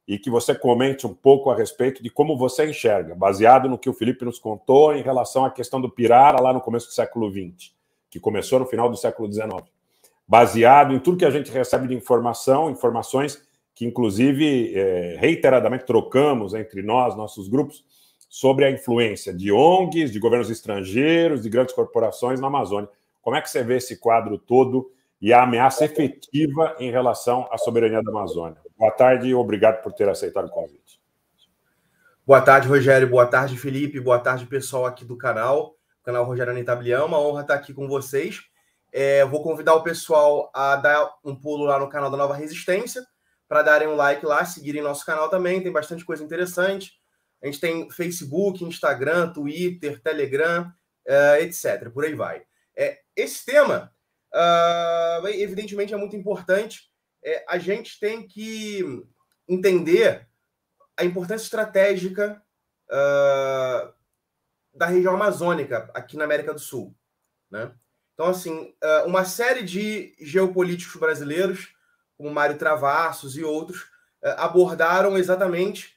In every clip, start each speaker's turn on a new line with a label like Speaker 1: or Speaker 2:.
Speaker 1: e que você comente um pouco a respeito de como você enxerga, baseado no que o Felipe nos contou em relação à questão do Pirara lá no começo do século XX, que começou no final do século XIX. Baseado em tudo que a gente recebe de informações que, inclusive, reiteradamente trocamos entre nós, nossos grupos, sobre a influência de ONGs, de governos estrangeiros, de grandes corporações na Amazônia. Como é que você vê esse quadro todo e a ameaça efetiva em relação à soberania da Amazônia? Boa tarde e obrigado por ter aceitado o convite.
Speaker 2: Boa tarde, Rogério. Boa tarde, Felipe. Boa tarde, pessoal aqui do canal Rogério Anitablião. Uma honra estar aqui com vocês. Vou convidar o pessoal a dar um pulo lá no canal da Nova Resistência, para darem um like lá, seguirem nosso canal também. Tem bastante coisa interessante. A gente tem Facebook, Instagram, Twitter, Telegram, etc. Por aí vai. Esse tema, evidentemente, é muito importante. A gente tem que entender a importância estratégica da região amazônica aqui na América do Sul, né? Então, assim, uma série de geopolíticos brasileiros, como Mário Travassos e outros, abordaram exatamente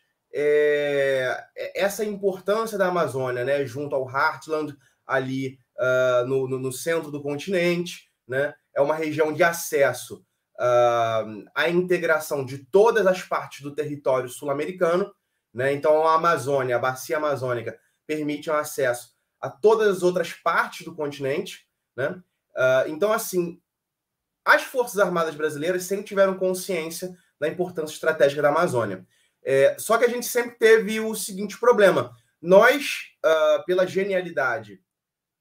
Speaker 2: essa importância da Amazônia, né, junto ao Heartland, ali no centro do continente, né? É uma região de acesso à integração de todas as partes do território sul-americano, né? Então, a Amazônia, a bacia amazônica, permite um acesso a todas as outras partes do continente, né? Então, assim, as Forças Armadas brasileiras sempre tiveram consciência da importância estratégica da Amazônia. Só que a gente sempre teve o seguinte problema. Nós, pela genialidade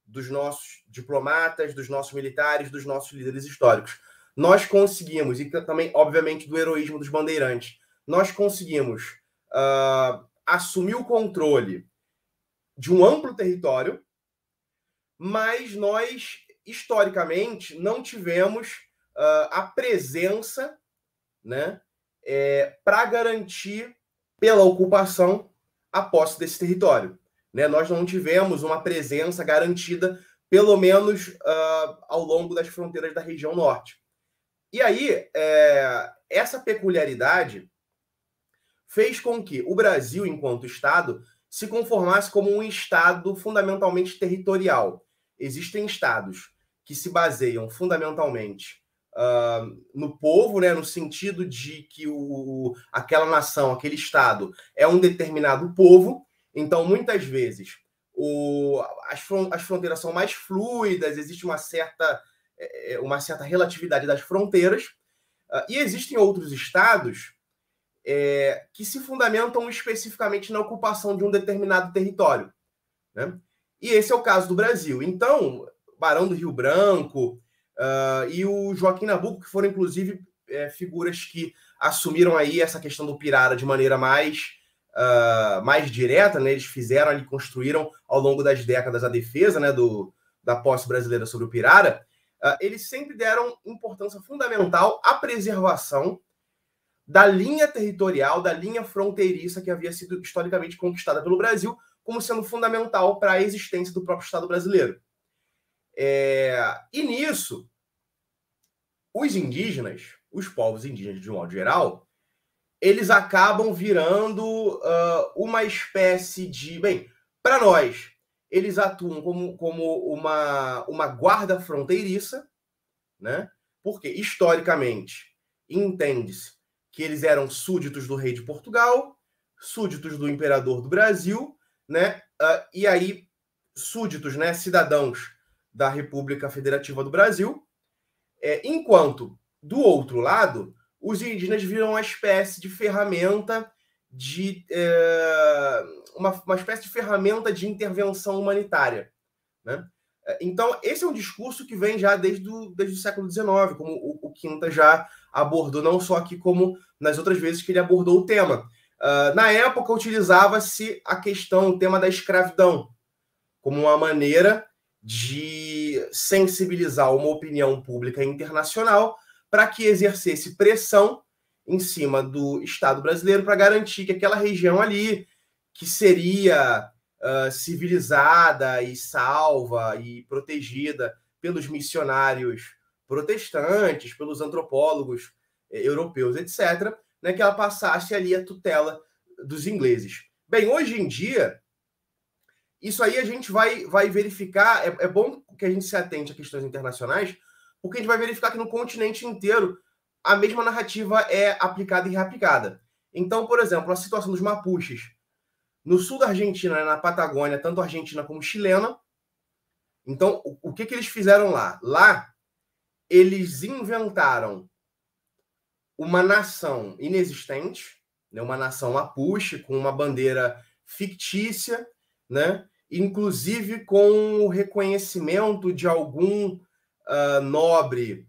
Speaker 2: dos nossos diplomatas, dos nossos militares, dos nossos líderes históricos, nós conseguimos, e também, obviamente, do heroísmo dos bandeirantes, nós conseguimos assumir o controle de um amplo território, mas nós, historicamente, não tivemos a presença, né, para garantir, pela ocupação, a posse desse território, né? Nós não tivemos uma presença garantida, pelo menos ao longo das fronteiras da região norte. E aí, essa peculiaridade fez com que o Brasil, enquanto Estado, se conformasse como um Estado fundamentalmente territorial. Existem Estados que se baseiam fundamentalmente no povo, né, no sentido de que aquela nação, aquele Estado, é um determinado povo. Então, muitas vezes, as fronteiras são mais fluidas, existe uma certa relatividade das fronteiras, e existem outros Estados que se fundamentam especificamente na ocupação de um determinado território, né? E esse é o caso do Brasil. Então, Barão do Rio Branco e o Joaquim Nabuco, que foram, inclusive, figuras que assumiram aí essa questão do Pirara de maneira mais direta, né? Eles fizeram ali, construíram ao longo das décadas a defesa, né, da posse brasileira sobre o Pirara. Eles sempre deram importância fundamental à preservação da linha territorial, da linha fronteiriça que havia sido historicamente conquistada pelo Brasil, como sendo fundamental para a existência do próprio Estado brasileiro. E nisso, os indígenas, os povos indígenas de um modo geral, eles acabam virando uma espécie de... Bem, para nós, eles atuam como uma guarda fronteiriça, né? Porque, historicamente, entende-se que eles eram súditos do rei de Portugal, súditos do imperador do Brasil, né? E aí, súditos, né, cidadãos da República Federativa do Brasil, enquanto, do outro lado, os indígenas viram uma espécie de ferramenta uma espécie de ferramenta de intervenção humanitária, né? Então, esse é um discurso que vem já desde o século XIX, como o Quinta já abordou, não só aqui como nas outras vezes que ele abordou o tema. Na época, utilizava-se o tema da escravidão, como uma maneira de sensibilizar uma opinião pública internacional para que exercesse pressão em cima do Estado brasileiro para garantir que aquela região ali, que seria civilizada e salva e protegida pelos missionários protestantes, pelos antropólogos europeus, etc., né, que ela passasse ali a tutela dos ingleses. Bem, hoje em dia, isso aí a gente vai verificar, é bom que a gente se atente a questões internacionais, porque a gente vai verificar que no continente inteiro a mesma narrativa é aplicada e reaplicada. Então, por exemplo, a situação dos mapuches. No sul da Argentina, na Patagônia, tanto argentina como chilena. Então, o que eles fizeram lá? Lá, eles inventaram uma nação inexistente, né? Uma nação mapuche, com uma bandeira fictícia, né? Inclusive com o reconhecimento de algum nobre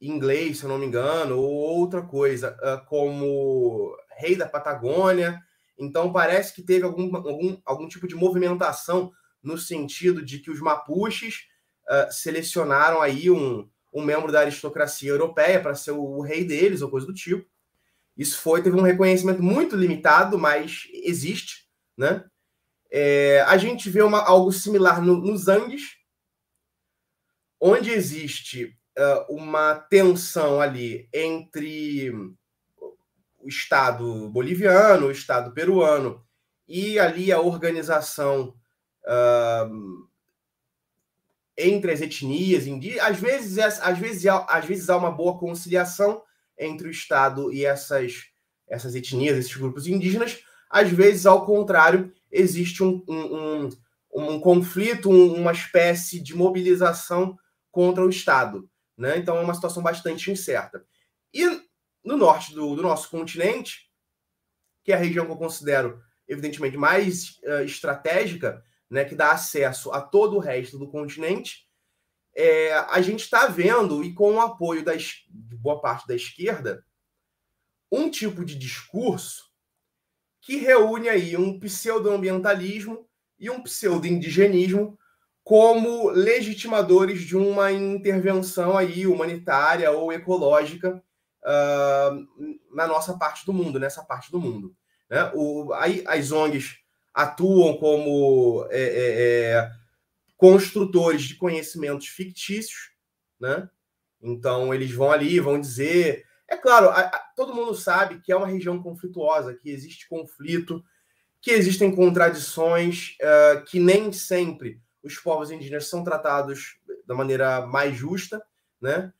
Speaker 2: inglês, se eu não me engano, ou outra coisa, como rei da Patagônia. Então, parece que teve algum tipo de movimentação no sentido de que os mapuches selecionaram aí um membro da aristocracia europeia para ser o rei deles, ou coisa do tipo. Isso teve um reconhecimento muito limitado, mas existe, né? A gente vê algo similar nos Andes, onde existe uma tensão ali entre o Estado boliviano, o Estado peruano e ali a organização entre as etnias indígenas. Às vezes há uma boa conciliação entre o Estado e essas etnias, esses grupos indígenas. Às vezes, ao contrário, existe um conflito, uma espécie de mobilização contra o Estado, né? Então é uma situação bastante incerta. E no norte do nosso continente, que é a região que eu considero, evidentemente, mais estratégica, né, que dá acesso a todo o resto do continente, a gente está vendo, e com o apoio de boa parte da esquerda, um tipo de discurso que reúne aí um pseudo-ambientalismo e um pseudo-indigenismo como legitimadores de uma intervenção aí humanitária ou ecológica na nossa parte do mundo, nessa parte do mundo, né? Aí as ONGs atuam como construtores de conhecimentos fictícios, né? Então eles vão ali, vão dizer... É claro, todo mundo sabe que é uma região conflituosa, que existe conflito, que existem contradições, que nem sempre os povos indígenas são tratados da maneira mais justa, né?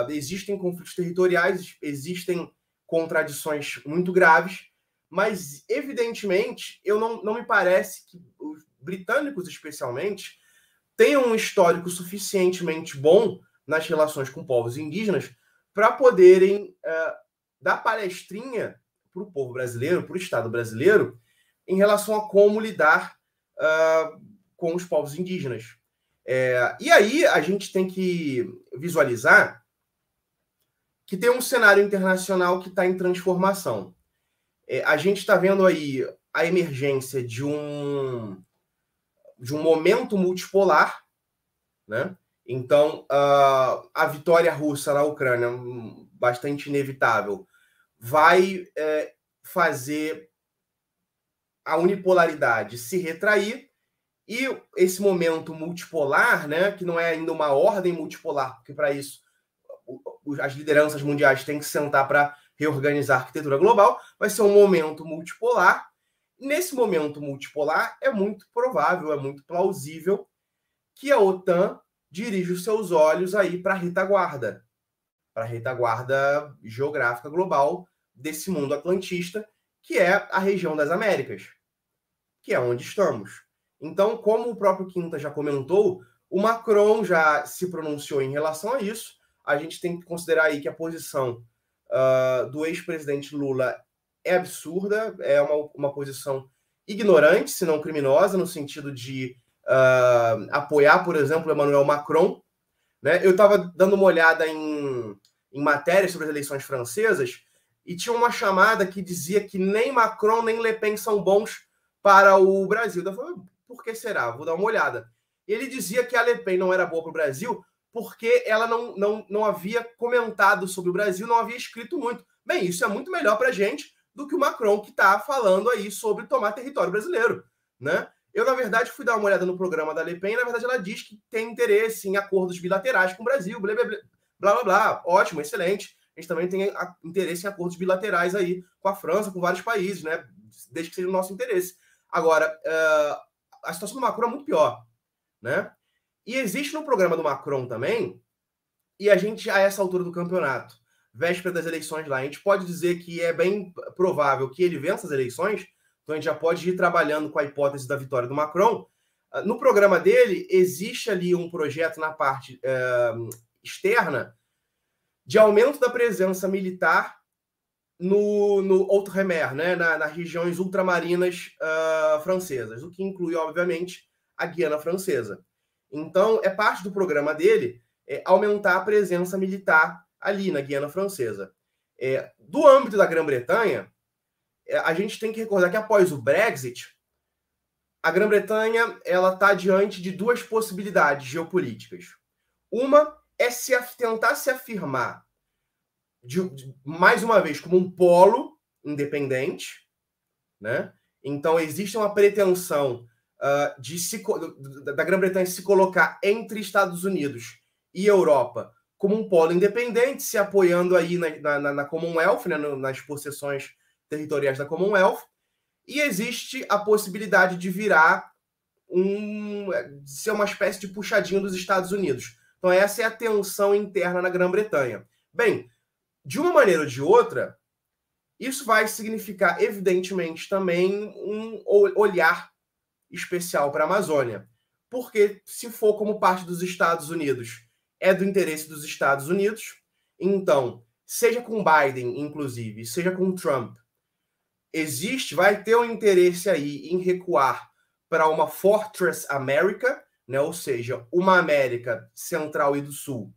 Speaker 2: Existem conflitos territoriais, existem contradições muito graves, mas, evidentemente, não me parece que os britânicos, especialmente, tenham um histórico suficientemente bom nas relações com povos indígenas para poderem dar palestrinha para o povo brasileiro, para o Estado brasileiro, em relação a como lidar com os povos indígenas. E aí a gente tem que visualizar que tem um cenário internacional que está em transformação. A gente está vendo aí a emergência de um momento multipolar, né? Então, a vitória russa na Ucrânia, bastante inevitável, vai fazer a unipolaridade se retrair, e esse momento multipolar, né, que não é ainda uma ordem multipolar, porque para isso as lideranças mundiais têm que sentar para reorganizar a arquitetura global, vai ser um momento multipolar. Nesse momento multipolar, é muito provável, é muito plausível que a OTAN dirige os seus olhos aí para a retaguarda geográfica global desse mundo atlantista, que é a região das Américas, que é onde estamos. Então, como o próprio Quinta já comentou, o Macron já se pronunciou em relação a isso. A gente tem que considerar aí que a posição do ex-presidente Lula é absurda, é uma posição ignorante, se não criminosa, no sentido de apoiar, por exemplo, Emmanuel Macron, né? Eu estava dando uma olhada em matérias sobre as eleições francesas e tinha uma chamada que dizia que nem Macron nem Le Pen são bons para o Brasil. Eu falei, por que será? Vou dar uma olhada. E ele dizia que a Le Pen não era boa para o Brasil porque ela não havia comentado sobre o Brasil, não havia escrito muito. Bem, isso é muito melhor para a gente do que o Macron, que está falando aí sobre tomar território brasileiro, né? Eu, na verdade, fui dar uma olhada no programa da Le Pen e, na verdade, ela diz que tem interesse em acordos bilaterais com o Brasil, blá, blá, blá, blá, blá, blá. Ótimo, excelente. a gente também tem interesse em acordos bilaterais aí com a França, com vários países, né? Desde que seja o nosso interesse. Agora, a situação do Macron é muito pior, né? E existe no programa do Macron também, e a gente, a essa altura do campeonato, véspera das eleições lá, a gente pode dizer que é bem provável que ele vença as eleições, então a gente já pode ir trabalhando com a hipótese da vitória do Macron. No programa dele, existe ali um projeto na parte externa de aumento da presença militar no Outre-mer, né, nas regiões ultramarinas francesas, o que inclui, obviamente, a Guiana Francesa. Então, é parte do programa dele aumentar a presença militar ali na Guiana Francesa. Do âmbito da Grã-Bretanha, a gente tem que recordar que após o Brexit, a Grã-Bretanha está diante de duas possibilidades geopolíticas. Uma é tentar se afirmar mais uma vez como um polo independente, né? Então existe uma pretensão da Grã-Bretanha se colocar entre Estados Unidos e Europa como um polo independente, se apoiando aí na Commonwealth, né, nas possessões territoriais da Commonwealth, e existe a possibilidade de virar ser uma espécie de puxadinho dos Estados Unidos. Então essa é a tensão interna na Grã-Bretanha. Bem, de uma maneira ou de outra, isso vai significar, evidentemente, também um olhar especial para a Amazônia. Porque, se for como parte dos Estados Unidos, é do interesse dos Estados Unidos. Então, seja com Biden, inclusive, seja com Trump, vai ter um interesse aí em recuar para uma Fortress America, né? Ou seja, uma América Central e do Sul,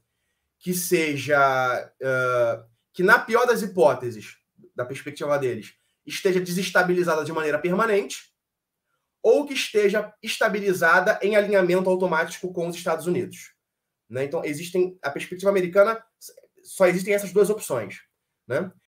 Speaker 2: que seja... que, na pior das hipóteses, da perspectiva deles, esteja desestabilizada de maneira permanente, ou que esteja estabilizada em alinhamento automático com os Estados Unidos. Né? Então, a perspectiva americana, só existem essas duas opções. Né?